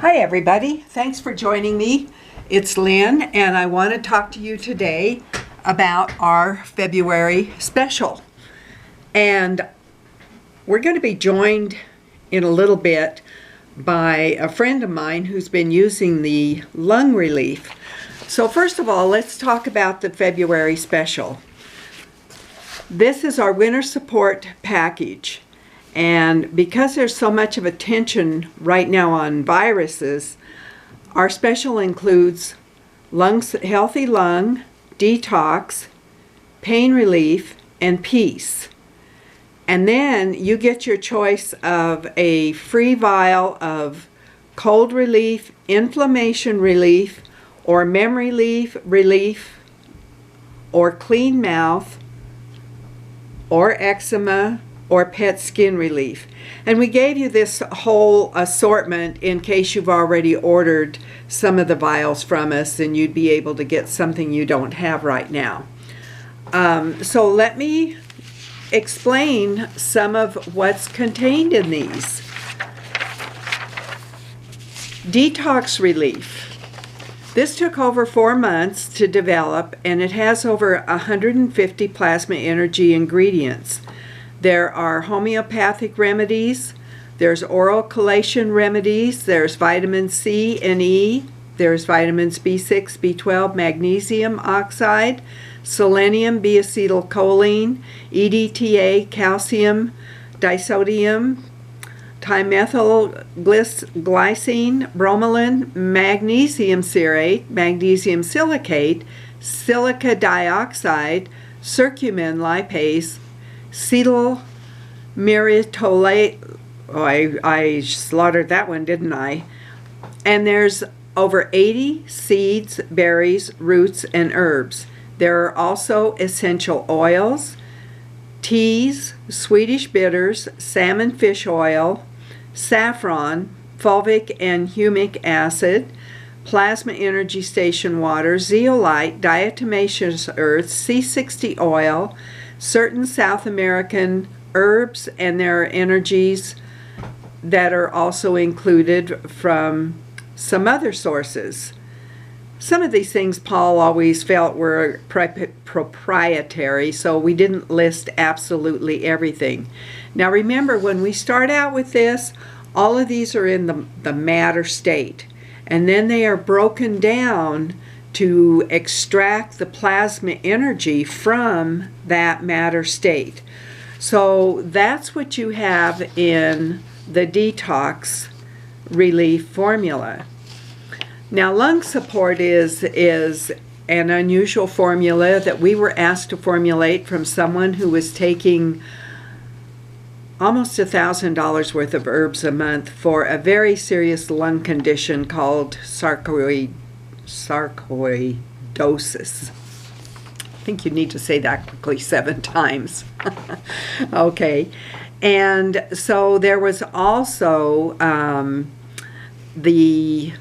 Hi everybody, thanks for joining me. It's Lynn and I want to talk to you today about our February special. And we're going to be joined in a little bit by a friend of mine who's been using the lung relief. So first of all, let's talk about the February special. This is our winter support package. And because there's so much of attention right now on viruses, our special includes healthy lung, detox, pain relief, and peace. And then you get your choice of a free vial of cold relief, inflammation relief, or memory relief, or clean mouth, or eczema, or pet skin relief. And we gave you this whole assortment in case you've already ordered some of the vials from us and you'd be able to get something you don't have right now. So let me explain some of what's contained in these. Detox relief. This took over 4 months to develop, and it has over 150 plasma energy ingredients. There are homeopathic remedies, there's oral chelation remedies, there's vitamin C and E, there's vitamins B6, B12, magnesium oxide, selenium, B-acetylcholine, EDTA, calcium, disodium, dimethylglycine, bromelain, magnesium cerate, magnesium silicate, silica dioxide, curcumin lipase, cetyl myritolate. Oh, I slaughtered that one, didn't I? And there's over 80 seeds, berries, roots, and herbs. There are also essential oils, teas, Swedish bitters, salmon fish oil, saffron, fulvic and humic acid, plasma energy station water, zeolite, diatomaceous earth, C60 oil, certain South American herbs, and there are energies that are also included from some other sources. Some of these things Paul always felt were proprietary, so we didn't list absolutely everything. Now remember, when we start out with this, all of these are in the matter state, and then they are broken down to extract the plasma energy from that matter state. So that's what you have in the detox relief formula. Now, lung support is an unusual formula that we were asked to formulate from someone who was taking almost $1,000 worth of herbs a month for a very serious lung condition called sarcoidosis. I think you need to say that quickly 7 times. Okay. And so there was also the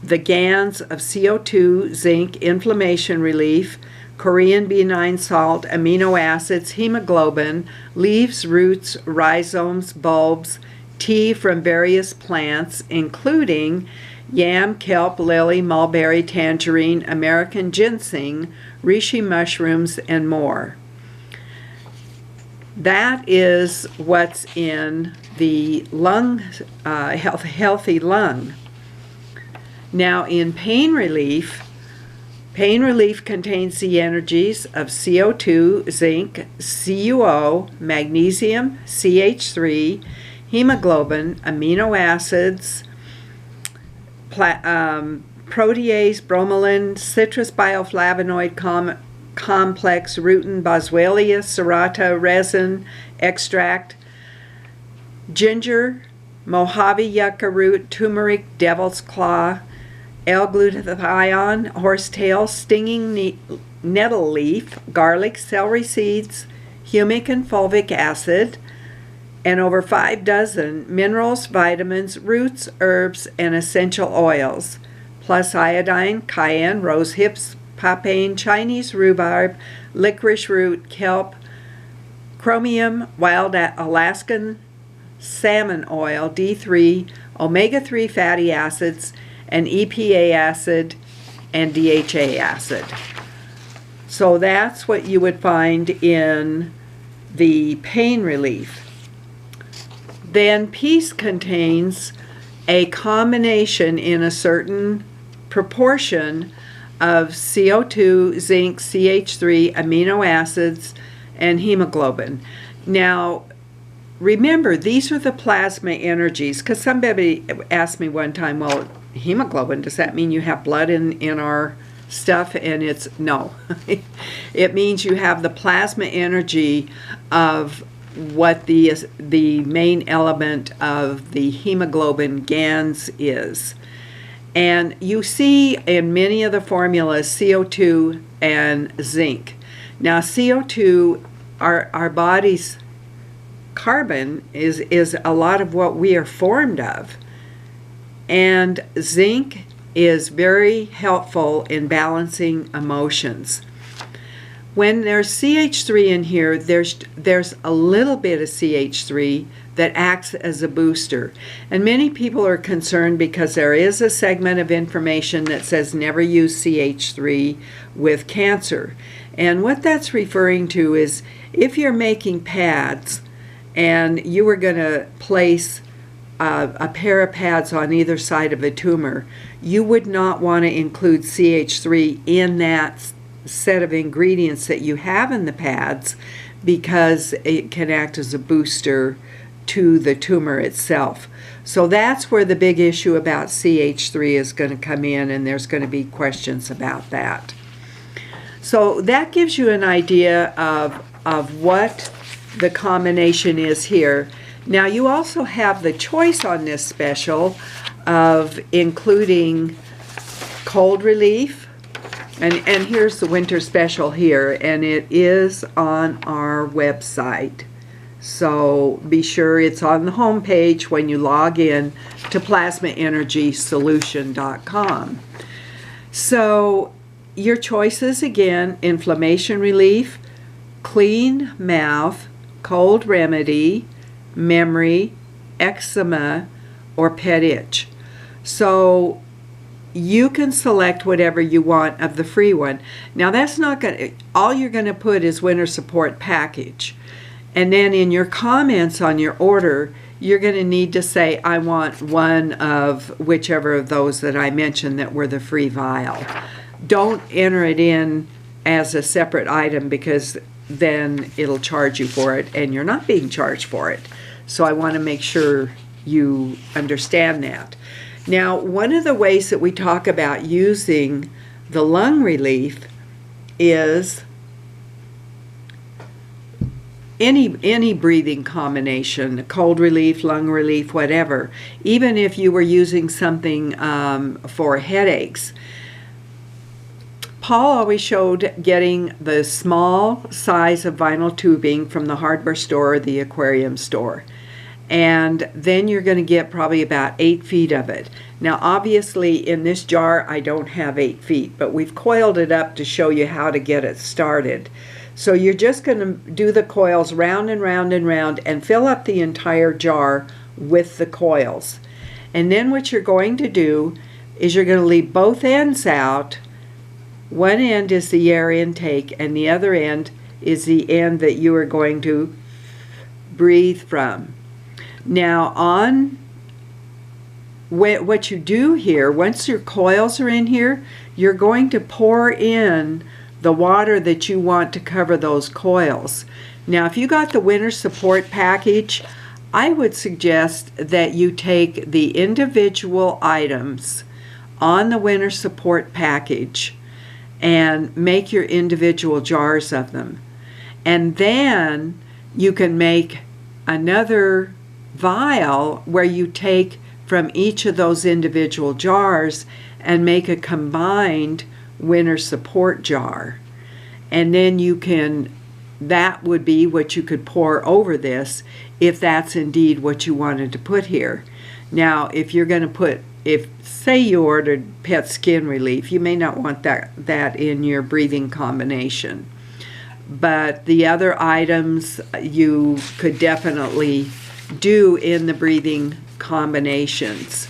GANs of CO2, zinc, inflammation relief, Korean B9 salt, amino acids, hemoglobin, leaves, roots, rhizomes, bulbs, tea from various plants, including yam, kelp, lily, mulberry, tangerine, American ginseng, reishi mushrooms, and more. That is what's in the lung, healthy lung. Now in pain relief contains the energies of CO2, zinc, CuO, magnesium, CH3, hemoglobin, amino acids, protease, bromelain, citrus bioflavonoid complex, rutin, boswellia, serrata, resin, extract, ginger, Mojave yucca root, turmeric, devil's claw, L-glutathione, horsetail, stinging nettle leaf, garlic, celery seeds, humic and fulvic acid, and over 5 dozen minerals, vitamins, roots, herbs, and essential oils, plus iodine, cayenne, rose hips, papain, Chinese rhubarb, licorice root, kelp, chromium, wild Alaskan salmon oil, D3, omega-3 fatty acids, and EPA acid, and DHA acid. So that's what you would find in the pain relief. Then Peace contains a combination in a certain proportion of CO2, zinc, CH3, amino acids, and hemoglobin. Now, remember, these are the plasma energies, because somebody asked me one time, well, hemoglobin, does that mean you have blood in our stuff? And it's no. It means you have the plasma energy of what the main element of the hemoglobin GANs is. And you see in many of the formulas CO2 and zinc. Now CO2, our body's carbon is a lot of what we are formed of. And zinc is very helpful in balancing emotions. When there's CH3 in here, there's a little bit of CH3 that acts as a booster. And many people are concerned because there is a segment of information that says never use CH3 with cancer. And what that's referring to is if you're making pads and you were going to place a pair of pads on either side of a tumor, you would not want to include CH3 in that set of ingredients that you have in the pads, because it can act as a booster to the tumor itself. So that's where the big issue about CH3 is going to come in, and there's going to be questions about that. So that gives you an idea of what the combination is here. Now you also have the choice on this special of including cold relief, and here's the winter special here, and it is on our website. So be sure it's on the home page when you log in to plasmaenergysolution.com. So your choices again: inflammation relief, clean mouth, cold remedy, memory, eczema, or pet itch. So you can select whatever you want of the free one. Now that's not going to, all you're going to put is winter support package. And then in your comments on your order, you're going to need to say, I want one of whichever of those that I mentioned that were the free vial. Don't enter it in as a separate item, because then it'll charge you for it, and you're not being charged for it. So I want to make sure you understand that. Now, one of the ways that we talk about using the lung relief is any breathing combination, cold relief, lung relief, whatever. Even if you were using something for headaches. Paul always showed getting the small size of vinyl tubing from the hardware store or the aquarium store. And then you're going to get probably about 8 feet of it. Now obviously in this jar I don't have 8 feet, but we've coiled it up to show you how to get it started. So you're just going to do the coils round and round and round and fill up the entire jar with the coils. And then what you're going to do is you're going to leave both ends out. One end is the air intake and the other end is the end that you are going to breathe from. Now what you do here, once your coils are in here, you're going to pour in the water that you want to cover those coils. Now if you got the winter support package, I would suggest that you take the individual items on the winter support package and make your individual jars of them. And then you can make another vial where you take from each of those individual jars and make a combined winter support jar. And then you can, that would be what you could pour over this if that's indeed what you wanted to put here. Now if you're going to put, if say you ordered pet skin relief, you may not want that in your breathing combination. But the other items you could definitely do in the breathing combinations.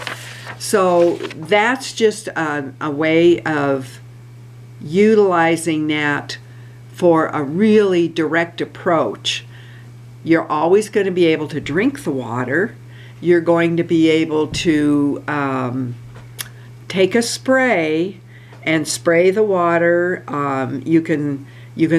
So that's just a way of utilizing that for a really direct approach. You're always going to be able to drink the water. You're going to be able to take a spray and spray the water. You can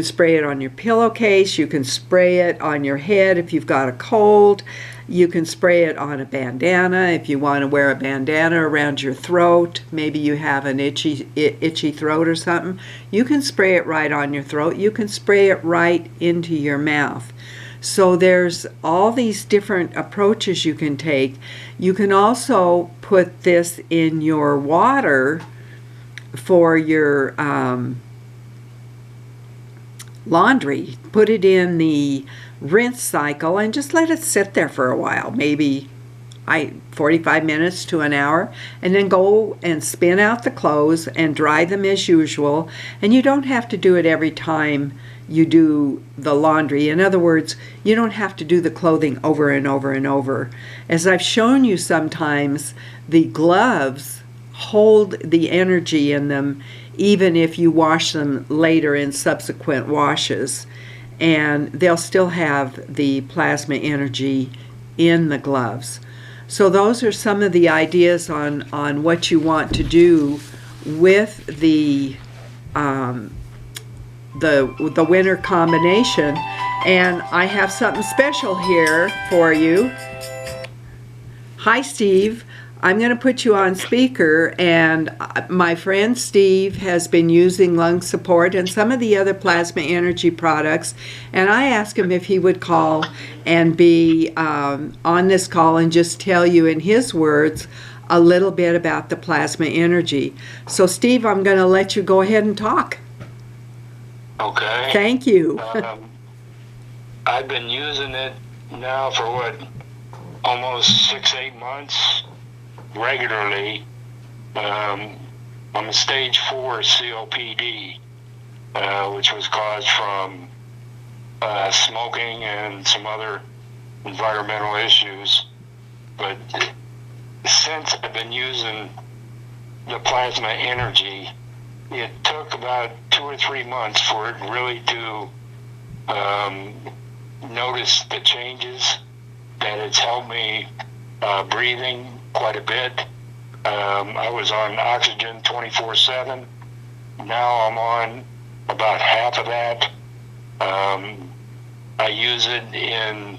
spray it on your pillowcase. You can spray it on your head if you've got a cold. You can spray it on a bandana if you want to wear a bandana around your throat. Maybe you have an itchy throat or something. You can spray it right on your throat. You can spray it right into your mouth. So there's all these different approaches you can take. You can also put this in your water for your laundry. Put it in the rinse cycle and just let it sit there for a while, maybe 45 minutes to an hour, and then go and spin out the clothes and dry them as usual. And you don't have to do it every time you do the laundry. In other words, you don't have to do the clothing over and over and over. As I've shown you sometimes, the gloves hold the energy in them even if you wash them later in subsequent washes, and they'll still have the plasma energy in the gloves. So those are some of the ideas on what you want to do with the winter combination. And I have something special here for you. Hi, Steve. I'm going to put you on speaker, and my friend Steve has been using Lung Support and some of the other plasma energy products, and I asked him if he would call and be on this call and just tell you in his words a little bit about the plasma energy. So Steve, I'm going to let you go ahead and talk. Okay. Thank you. I've been using it now for almost 6-8 months regularly. I'm a stage 4 COPD, which was caused from smoking and some other environmental issues. But since I've been using the plasma energy, it took about 2 or 3 months for it really to notice the changes, that it's helped me breathing quite a bit. I was on oxygen 24/7. Now I'm on about half of that. I use it in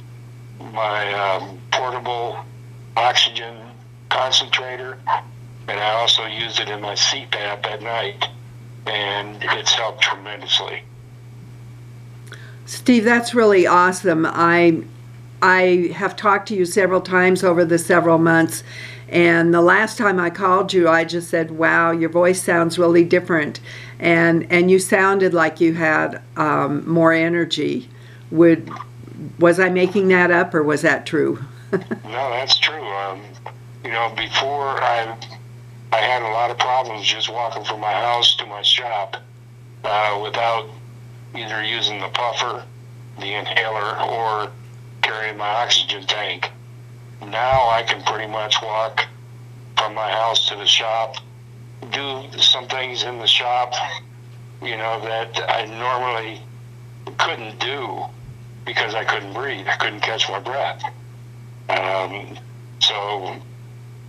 my portable oxygen concentrator, and I also use it in my CPAP at night, and it's helped tremendously. Steve, that's really awesome. I have talked to you several times over the several months, and the last time I called you, I just said, wow, your voice sounds really different, and you sounded like you had more energy. Was I making that up, or was that true? No, that's true. Before I had a lot of problems just walking from my house to my shop without either using the puffer, the inhaler, or carrying my oxygen tank. Now I can pretty much walk from my house to the shop, do some things in the shop, that I normally couldn't do because I couldn't breathe. I couldn't catch my breath. So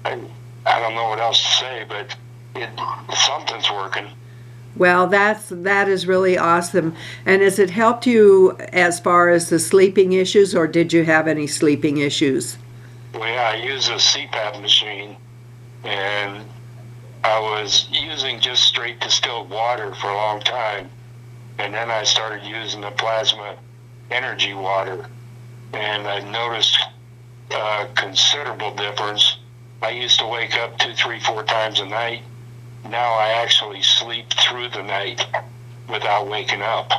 I don't know what else to say, but something's working. Well, that is really awesome. And has it helped you as far as the sleeping issues, or did you have any sleeping issues? Well, yeah, I use a CPAP machine, and I was using just straight distilled water for a long time, and then I started using the plasma energy water, and I noticed a considerable difference. I used to wake up 2, 3, 4 times a night. Now I actually sleep through the night without waking up.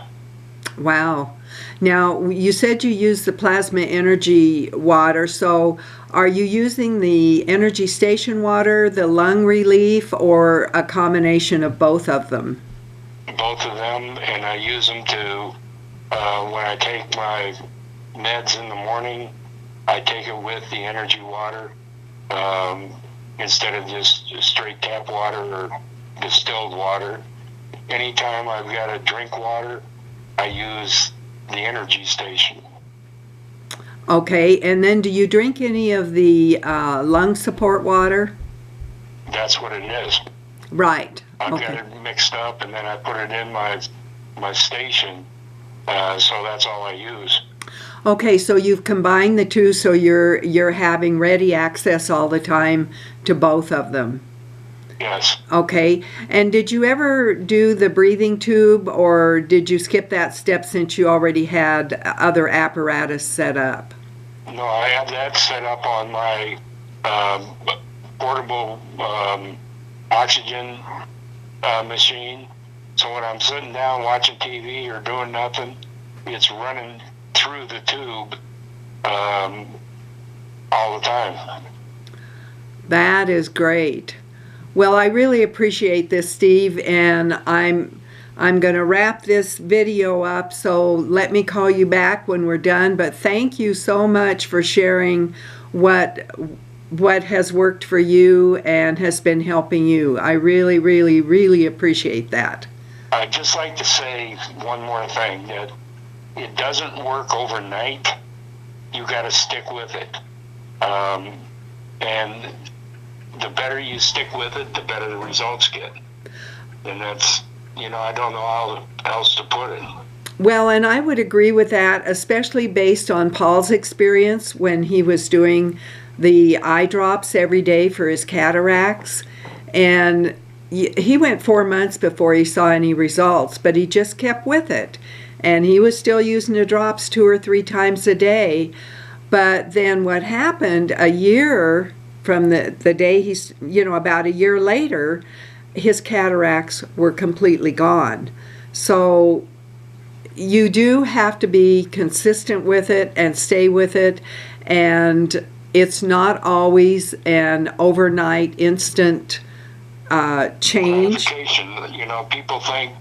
Wow. Now, you said you use the plasma energy water, so are you using the energy station water, the lung relief, or a combination of both of them? Both of them, and I use them to, when I take my meds in the morning, I take it with the energy water, instead of just straight tap water or distilled water. Anytime I've got to drink water, I use the energy station. Okay, and then do you drink any of the lung support water? That's what it is. Right. I've Okay. got it mixed up, and then I put it in my station, so that's all I use. Okay, so you've combined the two, so you're having ready access all the time to both of them. Yes. Okay, and did you ever do the breathing tube, or did you skip that step since you already had other apparatus set up? No, I have that set up on my portable oxygen machine. So when I'm sitting down watching TV or doing nothing, it's running through the tube all the time. That is great. Well, I really appreciate this, Steve, and I'm going to wrap this video up, so let me call you back when we're done. But thank you so much for sharing what has worked for you and has been helping you. I really, really, really appreciate that. I'd just like to say one more thing, that it doesn't work overnight. You got to stick with it. And the better you stick with it, the better the results get. And that's, I don't know how else to put it. Well, and I would agree with that, especially based on Paul's experience when he was doing the eye drops every day for his cataracts. And he went 4 months before he saw any results, but he just kept with it. And he was still using the drops 2 or 3 times a day. But then what happened a year from the day he's, about a year later, his cataracts were completely gone. So you do have to be consistent with it and stay with it. And it's not always an overnight instant change. People think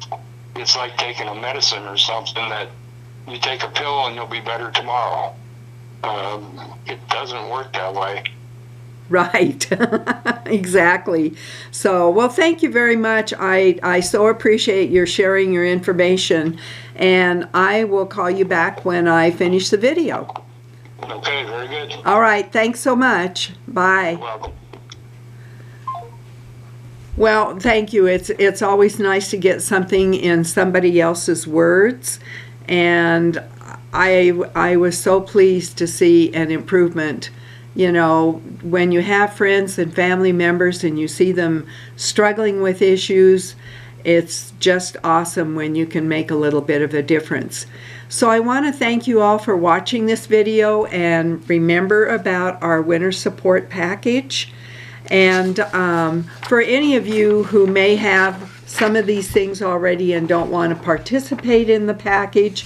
it's like taking a medicine or something that you take a pill and you'll be better tomorrow. It doesn't work that way. Right. Exactly. So, well, thank you very much. I so appreciate your sharing your information, and I will call you back when I finish the video. Okay, very good. All right. Thanks so much. Bye. You're welcome. Well, thank you. It's always nice to get something in somebody else's words, and I was so pleased to see an improvement. When you have friends and family members and you see them struggling with issues, it's just awesome when you can make a little bit of a difference. So I want to thank you all for watching this video, and remember about our winter support package. And for any of you who may have some of these things already and don't want to participate in the package,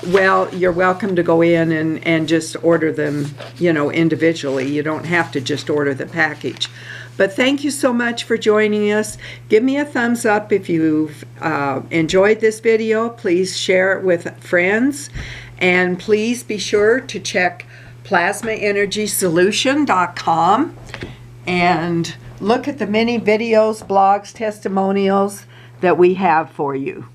well, you're welcome to go in and just order them, individually. You don't have to just order the package. But thank you so much for joining us. Give me a thumbs up if you've enjoyed this video. Please share it with friends. And please be sure to check plasmaenergysolution.com and look at the many videos, blogs, testimonials that we have for you.